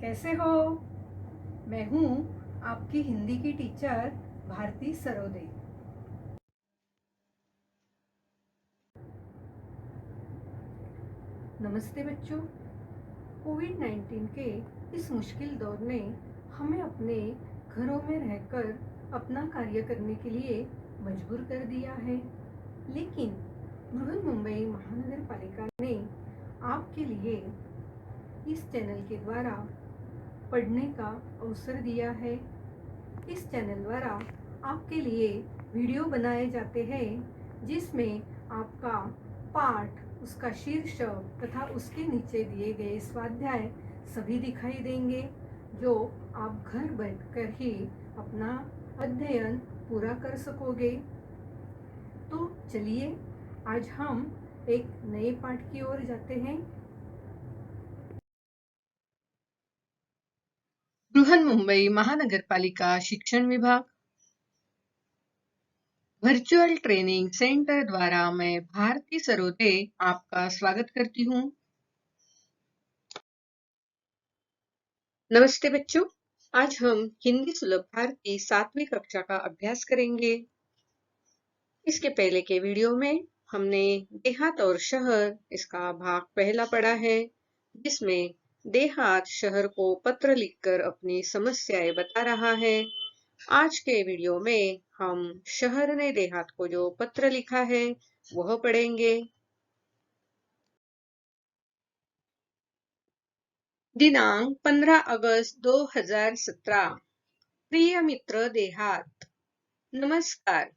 कैसे हो? मैं हूँ आपकी हिंदी की टीचर भारती सरोदे। नमस्ते बच्चों। कोविड-19 के इस मुश्किल दौर ने हमें अपने घरों में रहकर अपना कार्य करने के लिए मजबूर कर दिया है, लेकिन बृहन्मुंबई महानगर पालिका ने आपके लिए इस चैनल के द्वारा पढ़ने का अवसर दिया है। इस चैनल द्वारा आपके लिए वीडियो बनाए जाते हैं जिसमें आपका पाठ, उसका शीर्षक तथा उसके नीचे दिए गए स्वाध्याय सभी दिखाई देंगे, जो आप घर बैठकर ही अपना अध्ययन पूरा कर सकोगे। तो चलिए आज हम एक नए पाठ की ओर जाते हैं। बृहन्मुंबई महानगरपालिका शिक्षण विभाग वर्चुअल ट्रेनिंग सेंटर द्वारा मैं भारती सरोदे आपका स्वागत करती हूँ। नमस्ते बच्चों, आज हम हिंदी सुलभ भारती 7वीं कक्षा का अभ्यास करेंगे। इसके पहले के वीडियो में हमने देहात और शहर इसका भाग पहला पढ़ा है, जिसमें देहात शहर को पत्र लिखकर अपनी समस्याएं बता रहा है। आज के वीडियो में हम शहर ने देहात को जो पत्र लिखा है वह पढ़ेंगे। दिनांक 15 अगस्त 2017। प्रिय मित्र देहात, नमस्कार।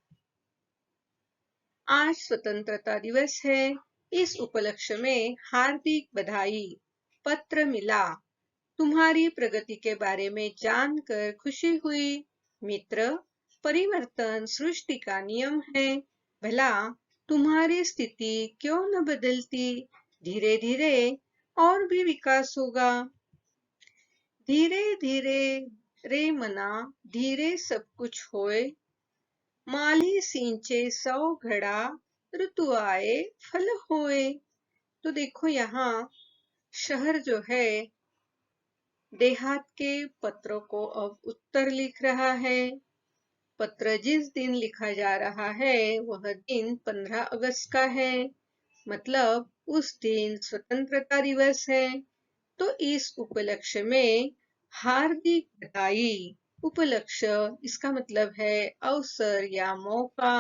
आज स्वतंत्रता दिवस है। इस उपलक्ष्य में हार्दिक बधाई। पत्र मिला, तुम्हारी प्रगति के बारे में जानकर खुशी हुई। मित्र, परिवर्तन सृष्टि का नियम है। भला तुम्हारी स्थिति क्यों न बदलती? धीरे धीरे और भी विकास होगा। धीरे धीरे रे मना, धीरे सब कुछ होए। माली सींचे 100 घड़ा, ऋतु आए फल होए। तो देखो यहाँ शहर जो है देहात के पत्रों को अब उत्तर लिख रहा है। पत्र जिस दिन लिखा जा रहा है वह दिन 15 अगस्त का है, मतलब उस दिन स्वतंत्रता दिवस है। तो इस उपलक्ष्य में हार्दिक बधाई। उपलक्ष्य इसका मतलब है अवसर या मौका।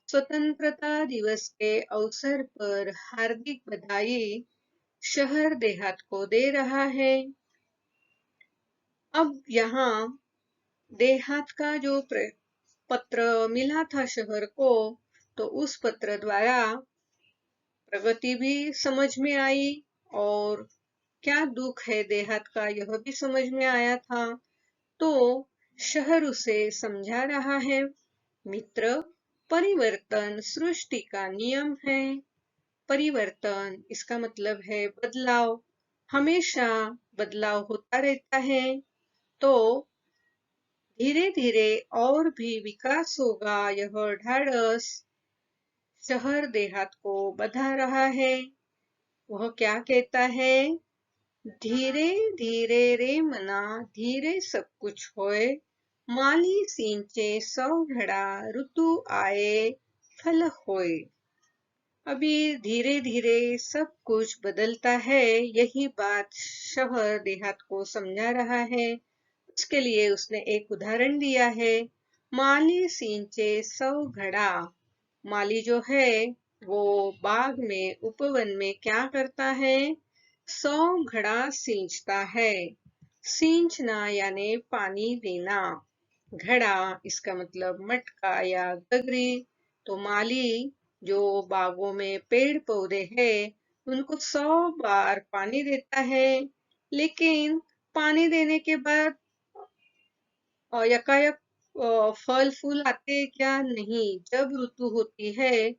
स्वतंत्रता दिवस के अवसर पर हार्दिक बधाई शहर देहात को दे रहा है। अब यहाँ देहात का जो पत्र मिला था शहर को, तो उस पत्र द्वारा प्रगति भी समझ में आई और क्या दुख है देहात का यह भी समझ में आया था। तो शहर उसे समझा रहा है। मित्र, परिवर्तन सृष्टि का नियम है। परिवर्तन इसका मतलब है बदलाव। हमेशा बदलाव होता रहता है। तो धीरे धीरे और भी विकास होगा, यह ढाढ़स शहर देहात को बधा रहा है। वह क्या कहता है? धीरे धीरे रे मना, धीरे सब कुछ होए। माली सींचे 100 घड़ा, ऋतु आए फल होए। अभी धीरे धीरे सब कुछ बदलता है, यही बात शहर देहात को समझा रहा है। उसके लिए उसने एक उदाहरण दिया है। माली सींचे 100 घड़ा। माली जो है वो बाग में, उपवन में क्या करता है? 100 घड़ा सींचता है। सींचना यानी पानी देना। घड़ा इसका मतलब मटका या गगरी। तो माली जो बागों में पेड़ पौधे हैं उनको 100 बार पानी देता है, लेकिन पानी देने के बाद यकायक फल फूल आते क्या? नहीं। जब ऋतु होती है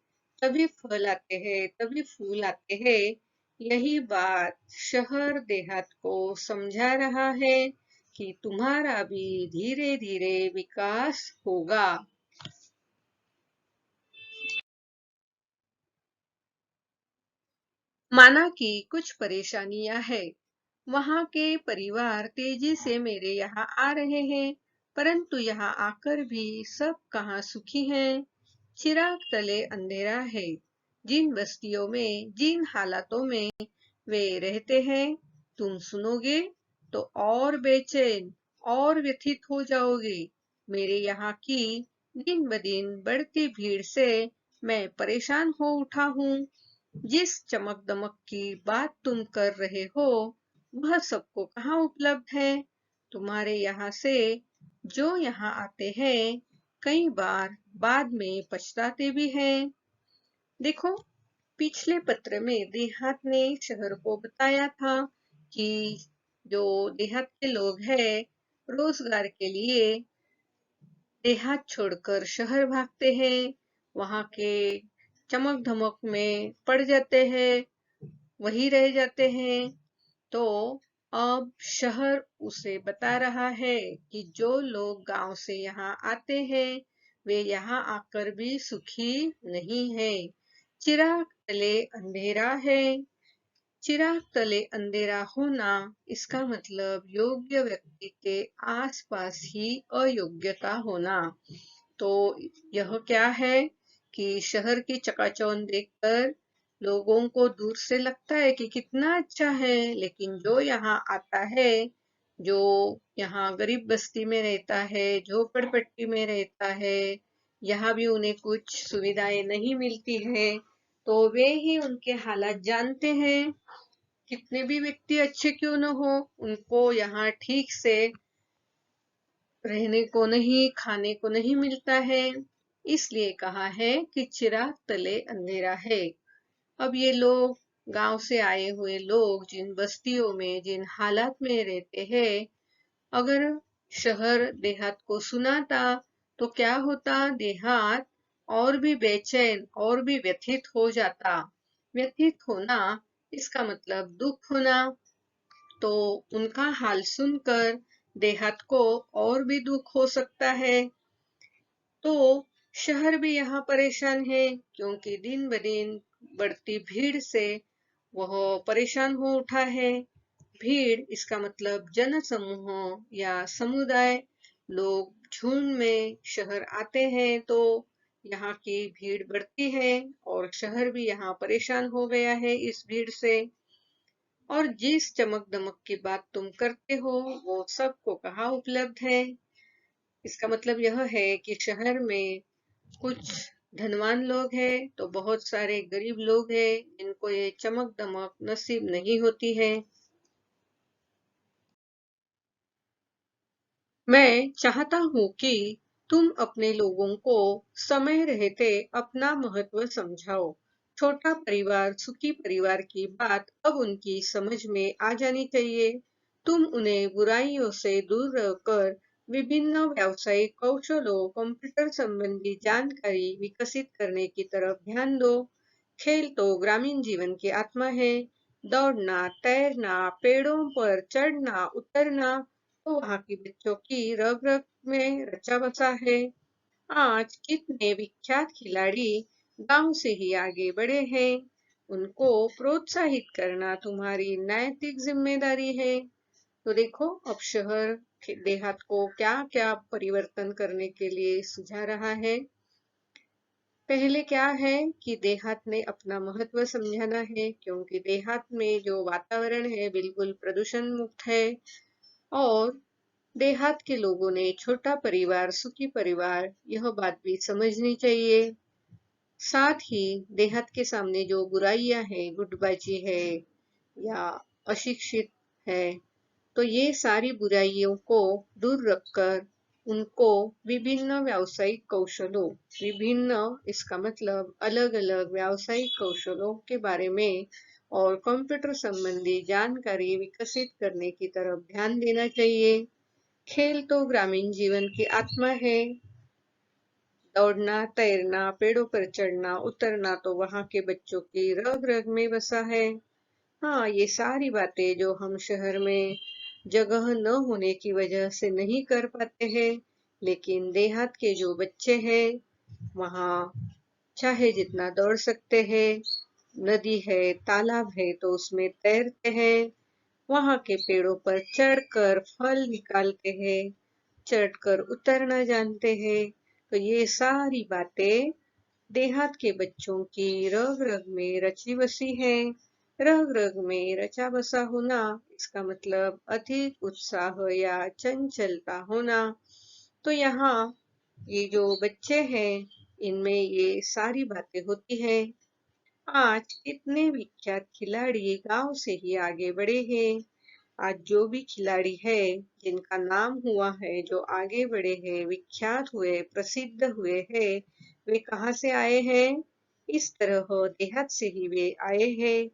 तभी फल आते हैं, तभी फूल आते हैं। यही बात शहर देहात को समझा रहा है कि तुम्हारा भी धीरे धीरे विकास होगा। माना कि कुछ परेशानियां हैं, वहां के परिवार तेजी से मेरे यहाँ आ रहे हैं, परंतु यहाँ आकर भी सब कहाँ सुखी हैं। चिराग तले अंधेरा है। जिन बस्तियों में, जिन हालातों में वे रहते हैं, तुम सुनोगे तो और बेचैन और व्यथित हो जाओगे। मेरे यहाँ की दिन ब दिन बढ़ती भीड़ से मैं परेशान हो उठा हूँ। जिस चमक दमक की बात तुम कर रहे हो, वह सबको कहाँ उपलब्ध है। तुम्हारे यहाँ से जो यहाँ आते हैं, कई बार बाद में पछताते भी हैं। देखो, पिछले पत्र में देहात ने शहर को बताया था कि जो देहात के लोग हैं, रोजगार के लिए देहात छोड़कर शहर भागते हैं, वहां के चमक धमक में पड़ जाते हैं, वही रह जाते हैं। तो अब शहर उसे बता रहा है कि जो लोग गांव से यहाँ आते हैं, वे यहाँ आकर भी सुखी नहीं है। चिराग तले अंधेरा है। चिराग तले अंधेरा होना, इसका मतलब योग्य व्यक्ति के आसपास ही अयोग्यता होना। तो यह क्या है कि शहर की चकाचौंध देखकर लोगों को दूर से लगता है कि कितना अच्छा है, लेकिन जो यहाँ आता है, जो यहाँ गरीब बस्ती में रहता है, झोपड़पट्टी में रहता है, यहाँ भी उन्हें कुछ सुविधाएं नहीं मिलती है, तो वे ही उनके हालात जानते हैं। कितने भी व्यक्ति अच्छे क्यों न हो, उनको यहाँ ठीक से रहने को नहीं, खाने को नहीं मिलता है। इसलिए कहा है कि चिराग तले अंधेरा है। अब ये लोग, गांव से आए हुए लोग, जिन बस्तियों में, जिन हालात में रहते हैं, अगर शहर देहात को सुनाता तो क्या होता? देहात और भी बेचैन और भी व्यथित हो जाता। व्यथित होना, इसका मतलब दुख होना। तो उनका हाल सुनकर देहात को और भी दुख हो सकता है। तो शहर भी यहाँ परेशान है, क्योंकि दिन ब दिन बढ़ती भीड़ से वह परेशान हो उठा है। भीड़, इसका मतलब जन समूह या समुदाय। लोग झुंड में शहर आते हैं तो यहाँ की भीड़ बढ़ती है, और शहर भी यहाँ परेशान हो गया है इस भीड़ से। और जिस चमक दमक की बात तुम करते हो, वो सबको कहाँ उपलब्ध है। इसका मतलब यह है कि शहर में कुछ धनवान लोग हैं, तो बहुत सारे गरीब लोग हैं जिनको ये चमक दमक नसीब नहीं होती है। मैं चाहता हूँ कि तुम अपने लोगों को समय रहते अपना महत्व समझाओ। छोटा परिवार, सुखी परिवार की बात अब उनकी समझ में आ जानी चाहिए। तुम उन्हें बुराइयों से दूर रहकर विभिन्न व्यावसायिक कौशलों, कंप्यूटर संबंधी जानकारी विकसित करने की तरफ ध्यान दो। खेल तो ग्रामीण जीवन की आत्मा है। दौड़ना, तैरना, पेड़ों पर चढ़ना, उतरना, तो वहाँ की बच्चों की रग रग में रचा बसा है। आज कितने विख्यात खिलाड़ी गांव से ही आगे बढ़े हैं। उनको प्रोत्साहित करना तुम्हारी नैतिक जिम्मेदारी है। तो देखो, अब शहर देहात को क्या क्या परिवर्तन करने के लिए सुझा रहा है। पहले क्या है कि देहात में अपना महत्व समझाना है, क्योंकि देहात में जो वातावरण है बिल्कुल प्रदूषण मुक्त है। और देहात के लोगों ने छोटा परिवार, सुखी परिवार, यह बात भी समझनी चाहिए। साथ ही देहात के सामने जो बुराइयां हैं, गुटबाजी है या अशिक्षित है, तो ये सारी बुराइयों को दूर रखकर उनको विभिन्न व्यावसायिक कौशलों, विभिन्न, इसका मतलब अलग अलग व्यावसायिक कौशलों के बारे में और कंप्यूटर संबंधी जानकारी विकसित करने की तरफ ध्यान देना चाहिए। खेल तो ग्रामीण जीवन की आत्मा है। दौड़ना, तैरना, पेड़ों पर चढ़ना, उतरना, तो वहाँ के बच्चों की रग रग में बसा है। हाँ, ये सारी बातें जो हम शहर में जगह न होने की वजह से नहीं कर पाते हैं, लेकिन देहात के जो बच्चे हैं, वहाँ चाहे जितना दौड़ सकते हैं। नदी है, तालाब है, तो उसमें तैरते हैं। वहां के पेड़ों पर चढ़कर फल निकालते हैं, चढ़कर उतरना जानते हैं। तो ये सारी बातें देहात के बच्चों की रग रग में रची बसी है। रग रग में रचा बसा होना, इसका मतलब अधिक उत्साह या चंचलता होना। तो यहाँ ये जो बच्चे हैं, इनमें ये सारी बातें होती है। आज कितने विख्यात खिलाड़ी गांव से ही आगे बढ़े हैं। आज जो भी खिलाड़ी है, जिनका नाम हुआ है, जो आगे बढ़े हैं, विख्यात हुए, प्रसिद्ध हुए हैं, वे कहाँ से आए हैं? इस तरह देहात से ही वे आए हैं।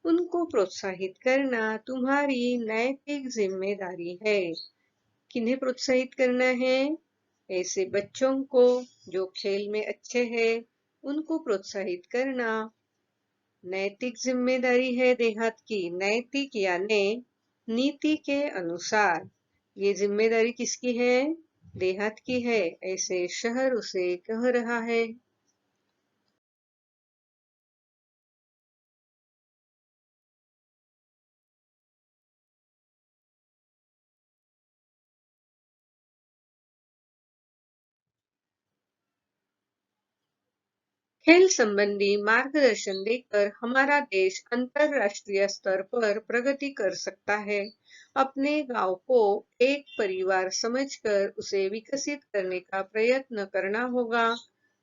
उनको प्रोत्साहित करना तुम्हारी नैतिक जिम्मेदारी है। किन्हें प्रोत्साहित करना है? ऐसे बच्चों को जो खेल में अच्छे हैं, उनको प्रोत्साहित करना नैतिक जिम्मेदारी है देहात की। नैतिक यानी नीति के अनुसार। ये जिम्मेदारी किसकी है? देहात की है, ऐसे शहर उसे कह रहा है। खेल संबंधी मार्गदर्शन देकर हमारा देश अंतरराष्ट्रीय स्तर पर प्रगति कर सकता है। अपने गांव को एक परिवार समझकर उसे विकसित करने का प्रयत्न करना होगा।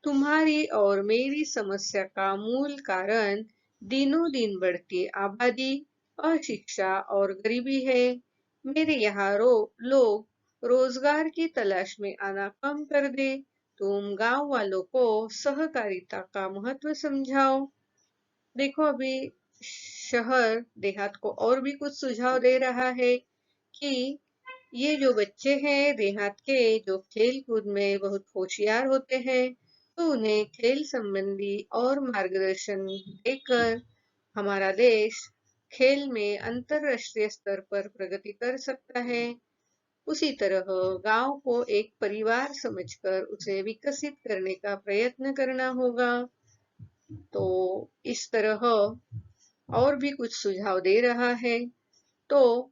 तुम्हारी और मेरी समस्या का मूल कारण दिनों दिन बढ़ती आबादी, अशिक्षा और गरीबी है। मेरे यहाँ लोग रोजगार की तलाश में आना कम कर दे। तुम गांव वालों को सहकारिता का महत्व समझाओ। देखो, अभी शहर देहात को और भी कुछ सुझाव दे रहा है कि ये जो बच्चे हैं देहात के, जो खेल कूद में बहुत होशियार होते हैं, तो उन्हें खेल संबंधी और मार्गदर्शन देकर हमारा देश खेल में अंतरराष्ट्रीय स्तर पर प्रगति कर सकता है। उसी तरह गांव को एक परिवार समझकर उसे विकसित करने का प्रयत्न करना होगा। तो इस तरह और भी कुछ सुझाव दे रहा है। तो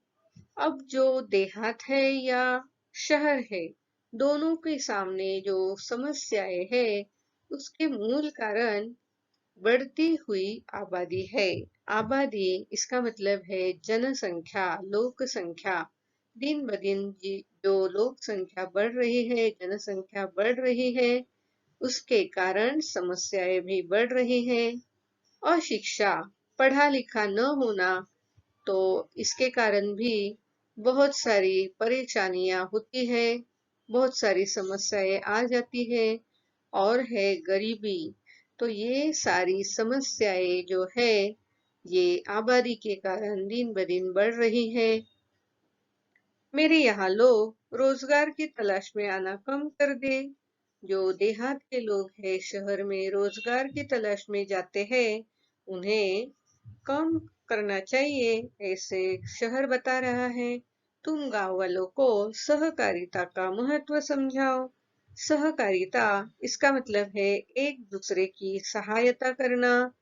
अब जो देहात है या शहर है, दोनों के सामने जो समस्याएं है, उसके मूल कारण बढ़ती हुई आबादी है। आबादी, इसका मतलब है जनसंख्या, लोक संख्या। दिन ब दिन जो लोक संख्या बढ़ रही है, जनसंख्या बढ़ रही है, उसके कारण समस्याएं भी बढ़ रही है। अशिक्षा, पढ़ा लिखा न होना, तो इसके कारण भी बहुत सारी परेशानियां होती है, बहुत सारी समस्याएं आ जाती है। और है गरीबी। तो ये सारी समस्याएं जो है, ये आबादी के कारण दिन ब दिन बढ़ रही है। मेरे यहाँ लोग रोजगार की तलाश में आना कम कर दे। जो देहात के लोग हैं, शहर में रोजगार की तलाश में जाते हैं, उन्हें कम करना चाहिए, ऐसे शहर बता रहा है। तुम गांव वालों को सहकारिता का महत्व समझाओ। सहकारिता, इसका मतलब है एक दूसरे की सहायता करना।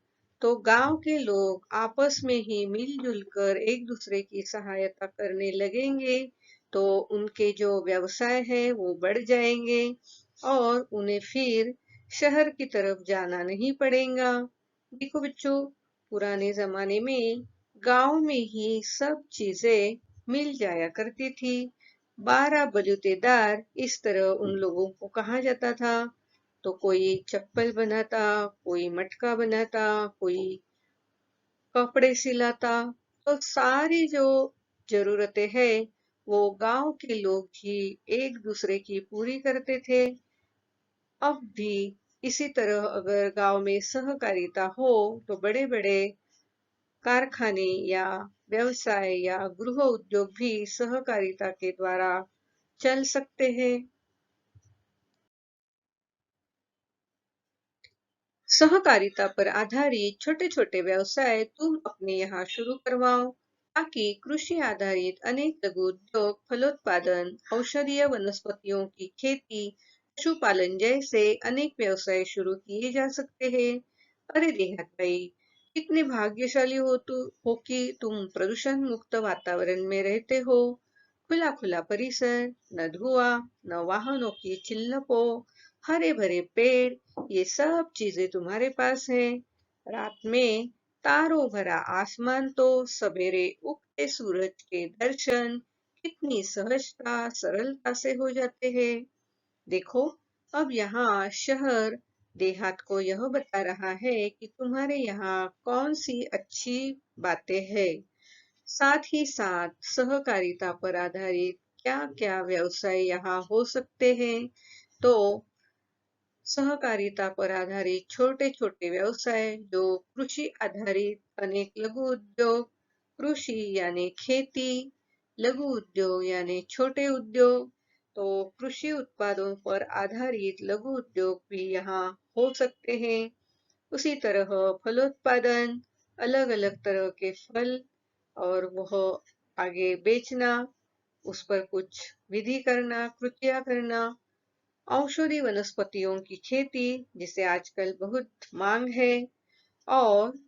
तो गांव के लोग आपस में ही मिलजुल कर एक दूसरे की सहायता करने लगेंगे, तो उनके जो व्यवसाय है वो बढ़ जाएंगे और उन्हें फिर शहर की तरफ जाना नहीं पड़ेगा। देखो बच्चों, पुराने जमाने में गांव में ही सब चीजें मिल जाया करती थी। 12 बलूतेदार, इस तरह उन लोगों को कहा जाता था। तो कोई चप्पल बनाता, कोई मटका बनाता, कोई कपड़े सिलाता। तो सारी जो जरूरतें हैं, वो गांव के लोग ही एक दूसरे की पूरी करते थे। अब भी इसी तरह अगर गांव में सहकारिता हो, तो बड़े बड़े कारखाने या व्यवसाय या गृह उद्योग भी सहकारिता के द्वारा चल सकते हैं। सहकारिता पर आधारित छोटे छोटे व्यवसाय तुम अपने यहाँ शुरू करवाओ, ताकि कृषि आधारित अनेक लघु उद्योग, फलोत्पादन, औषधीय वनस्पतियों की खेती, पशुपालन जैसे अनेक व्यवसाय शुरू किए जा सकते हैं। अरे देहात भाई, कितने भाग्यशाली हो कि तुम प्रदूषण मुक्त वातावरण में रहते हो। खुला खुला परिसर, न धुआं, न वाहनों की चिल्लपों, हरे भरे पेड़, ये सब चीजें तुम्हारे पास है। रात में तारों भरा आसमान, तो सवेरे उगते सूरज के दर्शन कितनी सहजता सरलता से हो जाते हैं। देखो, अब यहाँ शहर देहात को यह बता रहा है कि तुम्हारे यहाँ कौन सी अच्छी बातें हैं। साथ ही साथ सहकारिता पर आधारित क्या क्या व्यवसाय यहाँ हो सकते हैं। तो सहकारिता पर आधारित छोटे छोटे व्यवसाय, जो कृषि आधारित अनेक लघु उद्योग, कृषि यानी खेती, लघु उद्योग यानी छोटे उद्योग, तो कृषि उत्पादों पर आधारित लघु उद्योग भी यहाँ हो सकते हैं। उसी तरह फलोत्पादन, अलग अलग तरह के फल और वह आगे बेचना, उस पर कुछ विधि करना, कृतियां करना, औषधि वनस्पतियों की खेती जिसे आजकल बहुत मांग है, और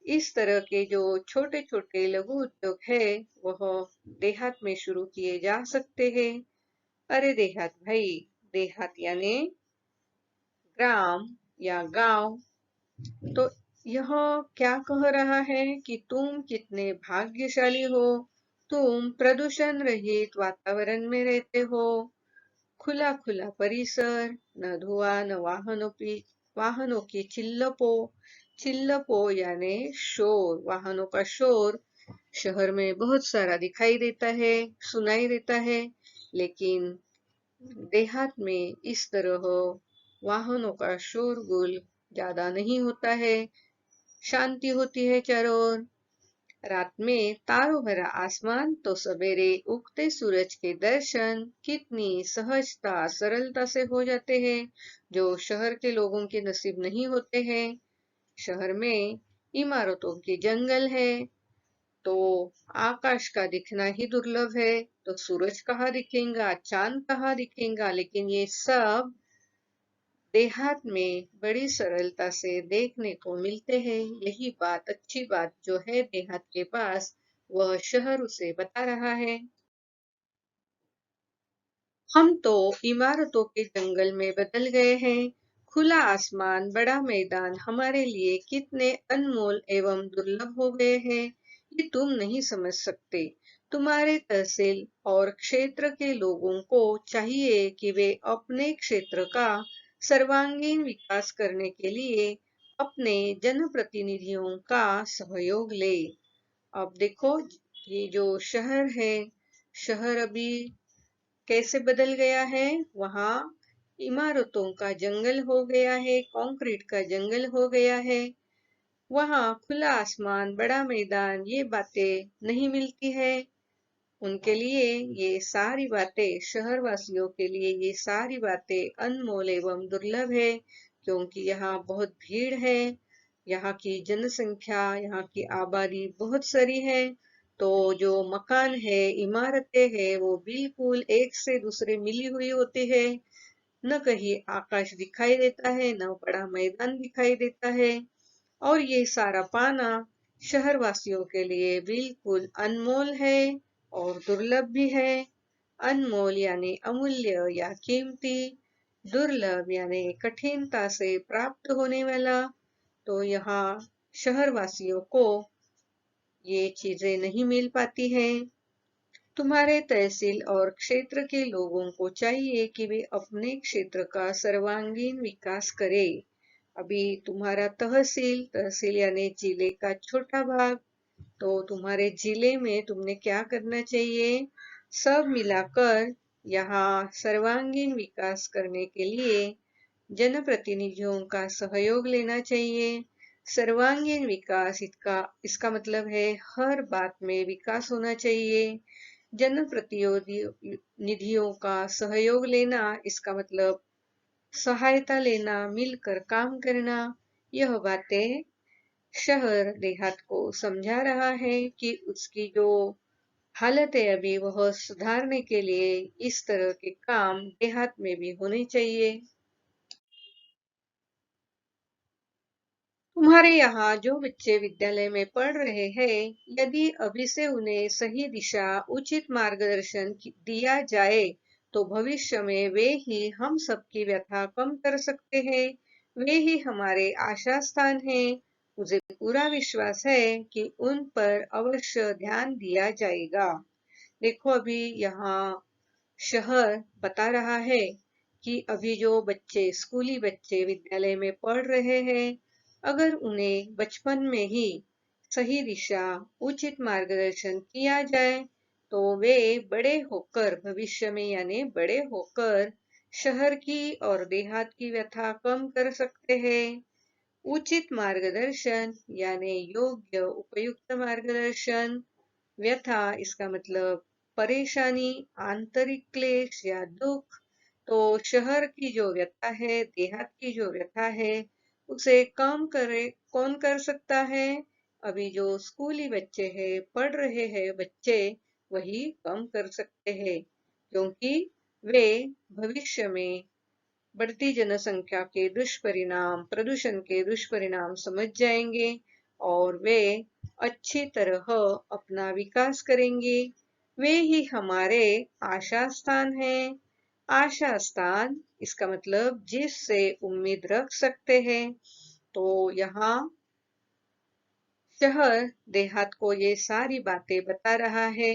इस तरह के जो छोटे छोटे लघु उद्योग है वह देहात में शुरू किए जा सकते हैं। अरे देहात भाई, देहात यानी ग्राम या गांव, तो यह क्या कह रहा है कि तुम कितने भाग्यशाली हो। तुम प्रदूषण रहित वातावरण में रहते हो। खुला खुला परिसर, न धुआं, न वाहनों की चिल्लपों यानी शोर, वाहनों का शोर शहर में बहुत सारा दिखाई देता है, सुनाई देता है। लेकिन देहात में इस तरह वाहनों का शोरगुल ज्यादा नहीं होता है, शांति होती है चारों ओर। रात में तारों भरा आसमान, तो सवेरे उगते सूरज के दर्शन कितनी सहजता सरलता से हो जाते हैं, जो शहर के लोगों के नसीब नहीं होते हैं। शहर में इमारतों के जंगल है, तो आकाश का दिखना ही दुर्लभ है। तो सूरज कहाँ दिखेगा, चांद कहाँ दिखेगा, लेकिन ये सब देहात में बड़ी सरलता से देखने को मिलते हैं। यही बात, अच्छी बात जो है देहात के पास, वह शहर उसे बता रहा है। हम तो इमारतों के जंगल में बदल गए हैं। खुला आसमान, बड़ा मैदान हमारे लिए कितने अनमोल एवं दुर्लभ हो गए हैं, ये तुम नहीं समझ सकते। तुम्हारे तहसील और क्षेत्र के लोगों को चाहिए कि वे अपने क्षेत्र का सर्वांगीण विकास करने के लिए अपने जनप्रतिनिधियों का सहयोग ले। अब देखो, ये जो शहर है, शहर अभी कैसे बदल गया है। वहां इमारतों का जंगल हो गया है, कंक्रीट का जंगल हो गया है। वहां खुला आसमान, बड़ा मैदान, ये बातें नहीं मिलती है। उनके लिए ये सारी बातें, शहर वासियों के लिए ये सारी बातें अनमोल एवं दुर्लभ है, क्योंकि यहाँ बहुत भीड़ है। यहाँ की जनसंख्या, यहाँ की आबादी बहुत सारी है। तो जो मकान है, इमारतें हैं, वो बिल्कुल एक से दूसरे मिली हुई होती है। न कहीं आकाश दिखाई देता है, न बड़ा मैदान दिखाई देता है। और ये सारा पाना शहरवासियों के लिए बिल्कुल अनमोल है और दुर्लभ भी है। अनमोल यानी अमूल्य या कीमती, दुर्लभ यानी कठिनता से प्राप्त होने वाला। तो यहाँ शहरवासियों को ये चीजें नहीं मिल पाती हैं। तुम्हारे तहसील और क्षेत्र के लोगों को चाहिए कि वे अपने क्षेत्र का सर्वांगीण विकास करें। अभी तुम्हारा तहसील, तहसील यानी जिले का छोटा भाग, तो तुम्हारे जिले में तुमने क्या करना चाहिए, सब मिलाकर यहाँ सर्वांगीण विकास करने के लिए जनप्रतिनिधियों का सहयोग लेना चाहिए। सर्वांगीण विकास, इसका मतलब है हर बात में विकास होना चाहिए। जनप्रतिनिधियों का सहयोग लेना, इसका मतलब सहायता लेना, मिलकर काम करना। यह बातें शहर देहात को समझा रहा है कि उसकी जो हालत है अभी, वह सुधारने के लिए इस तरह के काम देहात में भी होने चाहिए। तुम्हारे यहाँ जो बच्चे विद्यालय में पढ़ रहे हैं, यदि अभी से उन्हें सही दिशा, उचित मार्गदर्शन दिया जाए, तो भविष्य में वे ही हम सबकी व्यथा कम कर सकते हैं। वे ही हमारे आशा स्थान हैं। मुझे पूरा विश्वास है कि उन पर अवश्य ध्यान दिया जाएगा। देखो, अभी यहाँ शहर बता रहा है कि अभी जो बच्चे, स्कूली बच्चे विद्यालय में पढ़ रहे हैं, अगर उन्हें बचपन में ही सही दिशा, उचित मार्गदर्शन किया जाए, तो वे बड़े होकर, भविष्य में यानी बड़े होकर, शहर की और देहात की व्यथा कम कर सकते हैं। उचित मार्गदर्शन यानी योग्य, उपयुक्त मार्गदर्शन। व्यथा इसका मतलब परेशानी, आंतरिक क्लेश या दुख। तो शहर की जो व्यथा है, देहात की जो व्यथा है, उसे कम करे कौन कर सकता है? अभी जो स्कूली बच्चे हैं, पढ़ रहे हैं बच्चे, वही कम कर सकते हैं, क्योंकि वे भविष्य में बढ़ती जनसंख्या के दुष्परिणाम, प्रदूषण के दुष्परिणाम समझ जाएंगे और वे अच्छी तरह अपना विकास करेंगे। वे ही हमारे आशा स्थान हैं। आशा स्थान इसका मतलब जिससे उम्मीद रख सकते हैं। तो यहाँ शहर देहात को ये सारी बातें बता रहा है।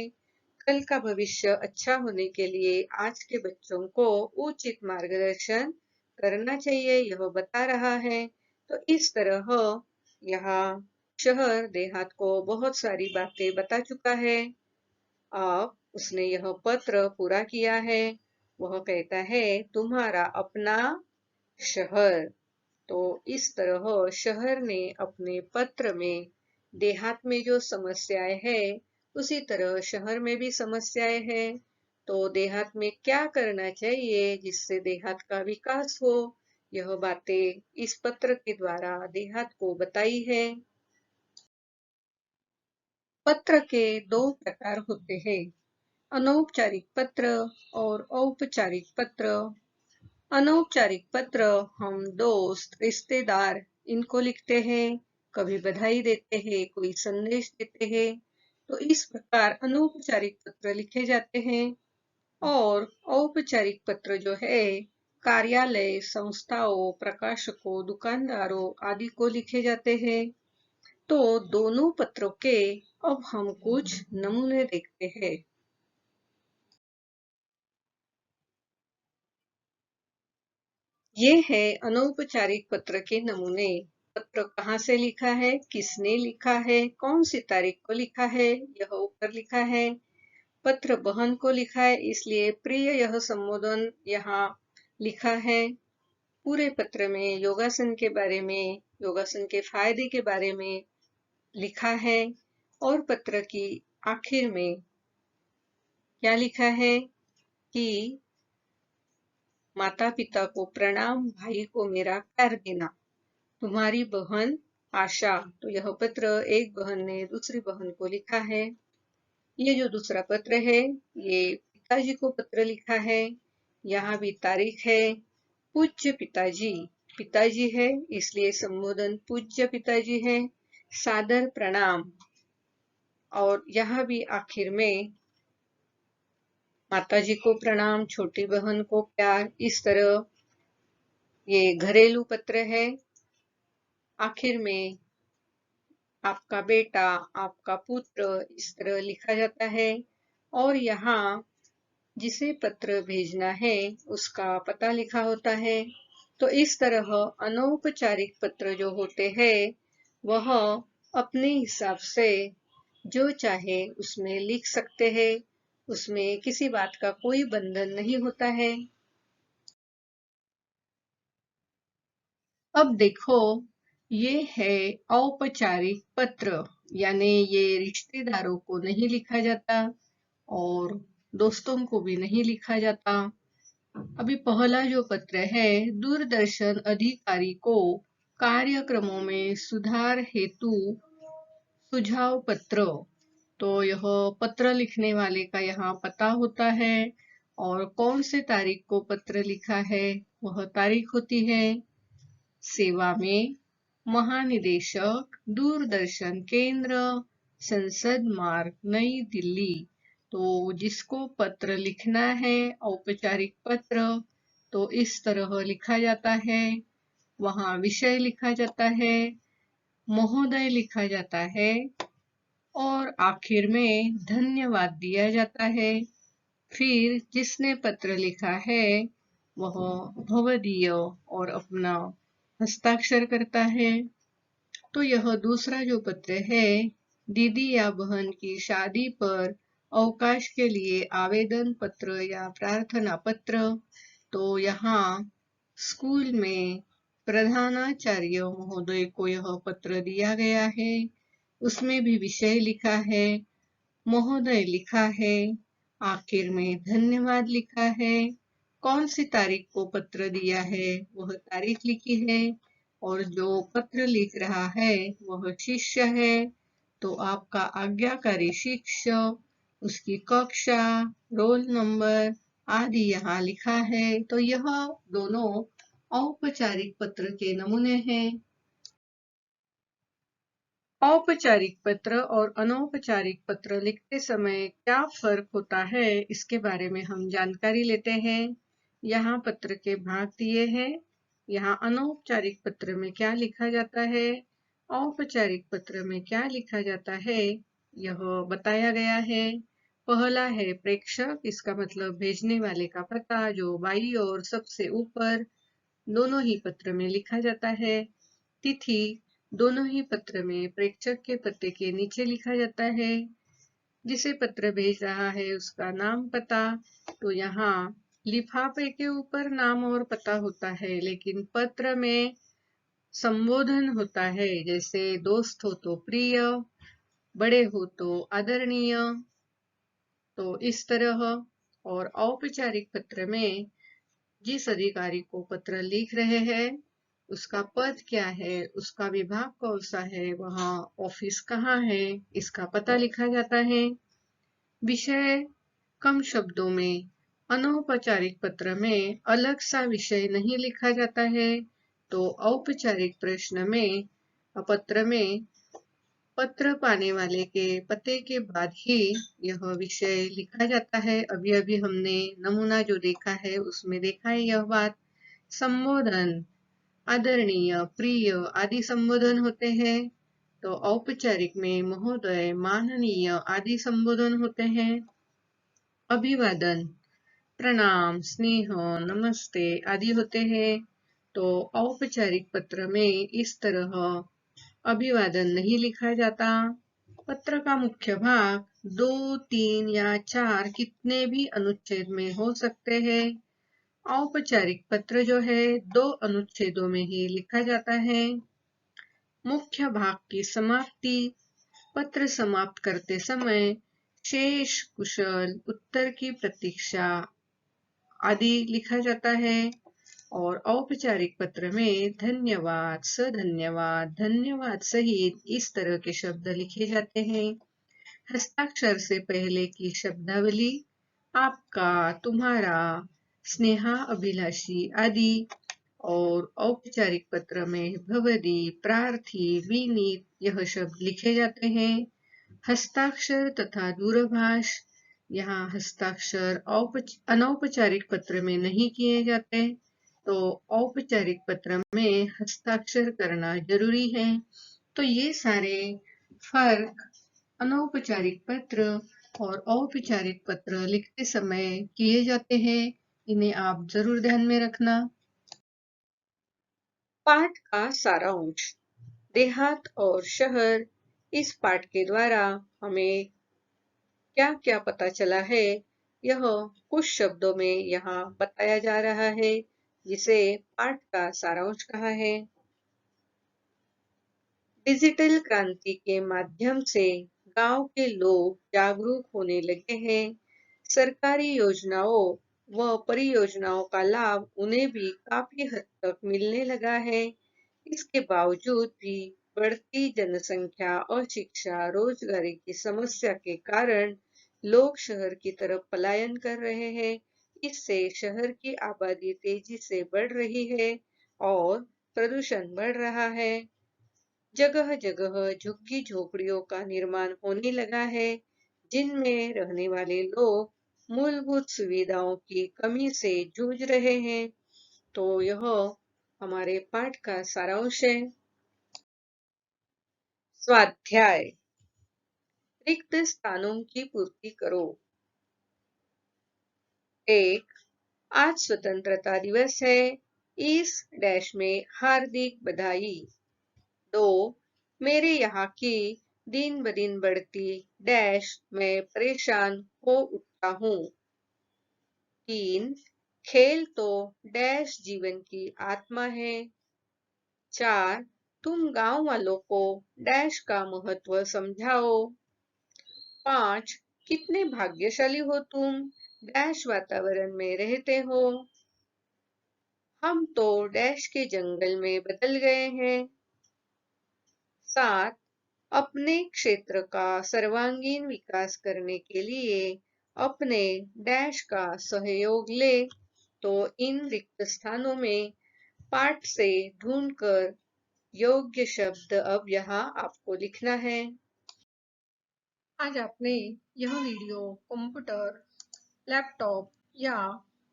कल का भविष्य अच्छा होने के लिए आज के बच्चों को उचित मार्गदर्शन करना चाहिए, यह बता रहा है। तो इस तरह यहाँ शहर देहात को बहुत सारी बातें बता चुका है। अब उसने यह पत्र पूरा किया है। वह कहता है, तुम्हारा अपना शहर। तो इस तरह शहर ने अपने पत्र में देहात में जो समस्याएं हैं, उसी तरह शहर में भी समस्याएं हैं। तो देहात में क्या करना चाहिए जिससे देहात का विकास हो, यह बातें इस पत्र के द्वारा देहात को बताई है। पत्र के दो प्रकार होते हैं, अनौपचारिक पत्र और औपचारिक पत्र। अनौपचारिक पत्र हम दोस्त, रिश्तेदार इनको लिखते हैं, कभी बधाई देते हैं, कोई संदेश देते हैं। तो इस प्रकार अनौपचारिक पत्र लिखे जाते हैं। और औपचारिक पत्र जो है, कार्यालय, संस्थाओं, प्रकाशकों, दुकानदारों आदि को लिखे जाते हैं। तो दोनों पत्रों के अब हम कुछ नमूने देखते हैं। ये है अनौपचारिक पत्र के नमूने। पत्र कहाँ से लिखा है, किसने लिखा है, कौन सी तारीख को लिखा है, यह ऊपर लिखा है। पत्र बहन को लिखा है, इसलिए प्रिय यह संबोधन यहाँ लिखा है। पूरे पत्र में योगासन के बारे में, योगासन के फायदे के बारे में लिखा है। और पत्र की आखिर में क्या लिखा है कि माता पिता को प्रणाम, भाई को मेरा प्यार देना, तुम्हारी बहन आशा। तो यह पत्र एक बहन ने दूसरी बहन को लिखा है। ये जो दूसरा पत्र है, ये पिताजी को पत्र लिखा है। यहाँ भी तारीख है, पूज्य पिताजी। पिताजी है इसलिए संबोधन पूज्य पिताजी है। सादर प्रणाम। और यहाँ भी आखिर में माताजी को प्रणाम, छोटी बहन को प्यार। इस तरह ये घरेलू पत्र है। आखिर में आपका बेटा, आपका पुत्र, इस तरह लिखा जाता है। और यहाँ जिसे पत्र भेजना है उसका पता लिखा होता है। तो इस तरह अनौपचारिक पत्र जो होते हैं, वह अपने हिसाब से जो चाहे उसमें लिख सकते हैं। उसमें किसी बात का कोई बंधन नहीं होता है। अब देखो, ये है औपचारिक पत्र, यानी ये रिश्तेदारों को नहीं लिखा जाता और दोस्तों को भी नहीं लिखा जाता। अभी पहला जो पत्र है, दूरदर्शन अधिकारी को कार्यक्रमों में सुधार हेतु सुझाव पत्र। तो यह पत्र लिखने वाले का यहाँ पता होता है और कौन से तारीख को पत्र लिखा है, वह तारीख होती है। सेवा में महानिदेशक, दूरदर्शन केंद्र, संसद मार्ग, नई दिल्ली। तो जिसको पत्र लिखना है, औपचारिक पत्र, तो इस तरह लिखा जाता है। वहां विषय लिखा जाता है, महोदय लिखा जाता है और आखिर में धन्यवाद दिया जाता है। फिर जिसने पत्र लिखा है वह भवदीय और अपना हस्ताक्षर करता है। तो यह दूसरा जो पत्र है, दीदी या बहन की शादी पर अवकाश के लिए आवेदन पत्र या प्रार्थना पत्र। तो यहाँ स्कूल में प्रधानाचार्य महोदय को यह पत्र दिया गया है। उसमें भी विषय लिखा है, महोदय लिखा है, आखिर में धन्यवाद लिखा है, कौन सी तारीख को पत्र दिया है वह तारीख लिखी है, और जो पत्र लिख रहा है वह शिष्य है। तो आपका आज्ञाकारी शिक्षक, उसकी कक्षा, रोल नंबर आदि यहाँ लिखा है। तो यह दोनों औपचारिक पत्र के नमूने हैं। औपचारिक पत्र और अनौपचारिक पत्र लिखते समय क्या फर्क होता है, इसके बारे में हम जानकारी लेते हैं। यहाँ पत्र के भाग दिए हैं। यहाँ अनौपचारिक पत्र में क्या लिखा जाता है, औपचारिक पत्र में क्या लिखा जाता है, यह बताया गया है। पहला है प्रेषक, इसका मतलब भेजने वाले का पता, जो बाईं ओर सबसे ऊपर दोनों ही पत्र में लिखा जाता है। तिथि दोनों ही पत्र में प्रेषक के पते के नीचे लिखा जाता है। जिसे पत्र भेज रहा है उसका नाम, पता। तो यहाँ लिफाफे के ऊपर नाम और पता होता है, लेकिन पत्र में संबोधन होता है। जैसे दोस्त हो तो प्रिय, बड़े हो तो आदरणीय। तो इस तरह। और औपचारिक पत्र में जिस अधिकारी को पत्र लिख रहे हैं उसका पद क्या है, उसका विभाग कौन सा है, वहाँ ऑफिस कहाँ है, इसका पता लिखा जाता है। विषय कम शब्दों में। अनौपचारिक पत्र में अलग सा विषय नहीं लिखा जाता है। तो औपचारिक प्रश्न में पत्र में पत्र पाने वाले के पते के बाद ही यह विषय लिखा जाता है। अभी अभी हमने नमूना जो देखा है उसमें देखा है यह बात। संबोधन आदरणीय, प्रिय आदि संबोधन होते हैं। तो औपचारिक में महोदय, माननीय आदि संबोधन होते हैं। अभिवादन प्रणाम, स्नेह, नमस्ते आदि होते हैं। तो औपचारिक पत्र में इस तरह अभिवादन नहीं लिखा जाता। पत्र का मुख्य भाग 2, 3 या 4 कितने भी अनुच्छेद में हो सकते हैं। औपचारिक पत्र जो है 2 अनुच्छेदों में ही लिखा जाता है। मुख्य भाग की समाप्ति। पत्र समाप्त करते समय शेष, कुशल, उत्तर की प्रतीक्षा आदि लिखा जाता है। और औपचारिक पत्र में धन्यवाद, सधन्यवाद, धन्यवाद सहित इस तरह के शब्द लिखे जाते हैं। हस्ताक्षर से पहले की शब्दावली आपका, तुम्हारा, स्नेहा, अभिलाषी आदि। और औपचारिक पत्र में भवदी, प्रार्थी, विनीत यह शब्द लिखे जाते हैं। हस्ताक्षर तथा दूरभाष। यहाँ हस्ताक्षर अनौपचारिक पत्र में नहीं किए जाते। तो औपचारिक पत्र में हस्ताक्षर करना जरूरी है। तो ये सारे फर्क अनौपचारिक पत्र और औपचारिक पत्र लिखते समय किए जाते हैं। इन्हें आप जरूर ध्यान में रखना। पाठ का सारांश। देहात और शहर। इस पाठ के द्वारा हमें क्या क्या पता चला है, यह कुछ शब्दों में यहाँ बताया जा रहा है, जिसे पाठ का सारांश कहा है। डिजिटल क्रांति के माध्यम से गांव के लोग जागरूक होने लगे हैं। सरकारी योजनाओं व परियोजनाओं का लाभ उन्हें भी काफी हद तक मिलने लगा है। इसके बावजूद भी बढ़ती जनसंख्या, अशिक्षा, रोजगारी की समस्या के कारण लोग शहर की तरफ पलायन कर रहे हैं। इससे शहर की आबादी तेजी से बढ़ रही है और प्रदूषण बढ़ रहा है। जगह जगह झुग्गी झोपड़ियों का निर्माण होने लगा है, जिनमें रहने वाले लोग मूलभूत सुविधाओं की कमी से जूझ रहे हैं। तो यह हमारे पाठ का सारांश है। स्वाध्याय। रिक्त स्थानों की पूर्ति करो। 1. आज स्वतंत्रता दिवस है, इस डैश में हार्दिक बधाई। 2. मेरे यहाँ की दिन ब दिन बढ़ती डैश में परेशान हो उठता हूँ। 3. खेल तो डैश जीवन की आत्मा है। 4. तुम गांव वालों को डैश का महत्व समझाओ। 5. कितने भाग्यशाली हो तुम, डैश वातावरण में रहते हो। हम तो डैश के जंगल में बदल गए हैं। 7. अपने क्षेत्र का सर्वांगीण विकास करने के लिए अपने डैश का सहयोग ले। तो इन रिक्त स्थानों में पाठ से ढूंढकर योग्य शब्द अब यहाँ आपको लिखना है। आज आपने यह वीडियो कंप्यूटर, लैपटॉप या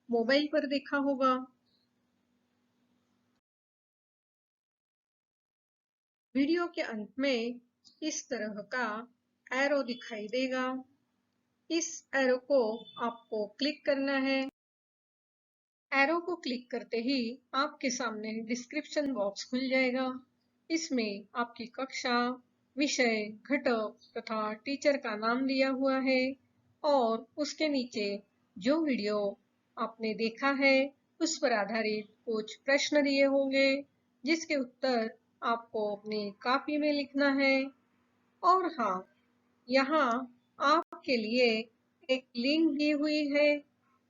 मोबाइल पर देखा होगा। वीडियो के अंत में इस तरह का एरो दिखाई देगा। इस एरो को आपको क्लिक करना है। एरो को क्लिक करते ही आपके सामने डिस्क्रिप्शन बॉक्स खुल जाएगा। इसमें आपकी कक्षा, विषय, घटक तथा टीचर का नाम दिया हुआ है और उसके नीचे जो वीडियो आपने देखा है उस पर आधारित कुछ प्रश्न दिए होंगे, जिसके उत्तर आपको अपनी कॉपी में लिखना है। और हाँ, यहाँ आपके लिए एक लिंक दी हुई है।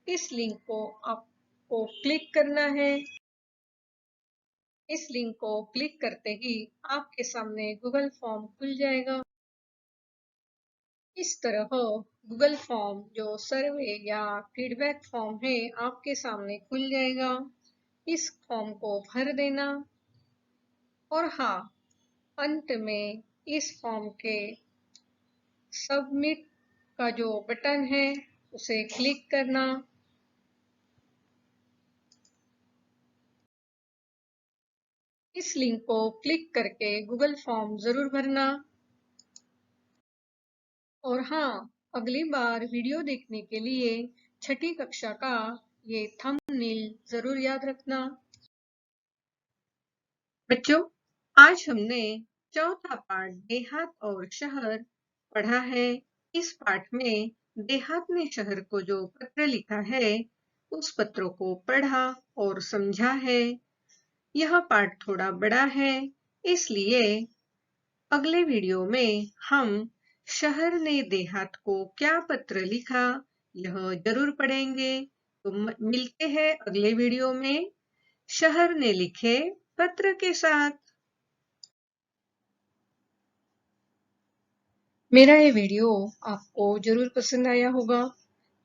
इस लिंक को आपको क्लिक करना है। इस लिंक को क्लिक करते ही आपके सामने गूगल फॉर्म खुल जाएगा। इस तरह गूगल फॉर्म जो सर्वे या फीडबैक फॉर्म है आपके सामने खुल जाएगा। इस फॉर्म को भर देना और हाँ, अंत में इस फॉर्म के सबमिट का जो बटन है उसे क्लिक करना। इस लिंक को क्लिक करके गूगल फॉर्म जरूर भरना। और हाँ, अगली बार वीडियो देखने के लिए छठी कक्षा का ये थंबनेल जरूर याद रखना। बच्चों, आज हमने चौथा पाठ देहात और शहर पढ़ा है। इस पाठ में देहात ने शहर को जो पत्र लिखा है उस पत्र को पढ़ा और समझा है। यह पाठ थोड़ा बड़ा है, इसलिए अगले वीडियो में हम शहर ने देहात को क्या पत्र लिखा यह जरूर पढ़ेंगे। तो मिलते हैं अगले वीडियो में शहर ने लिखे पत्र के साथ। मेरा ये वीडियो आपको जरूर पसंद आया होगा,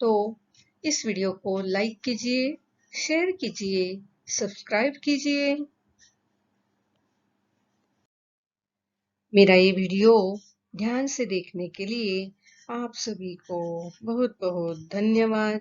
तो इस वीडियो को लाइक कीजिए, शेयर कीजिए, सब्सक्राइब कीजिए। मेरा ये वीडियो ध्यान से देखने के लिए आप सभी को बहुत बहुत धन्यवाद।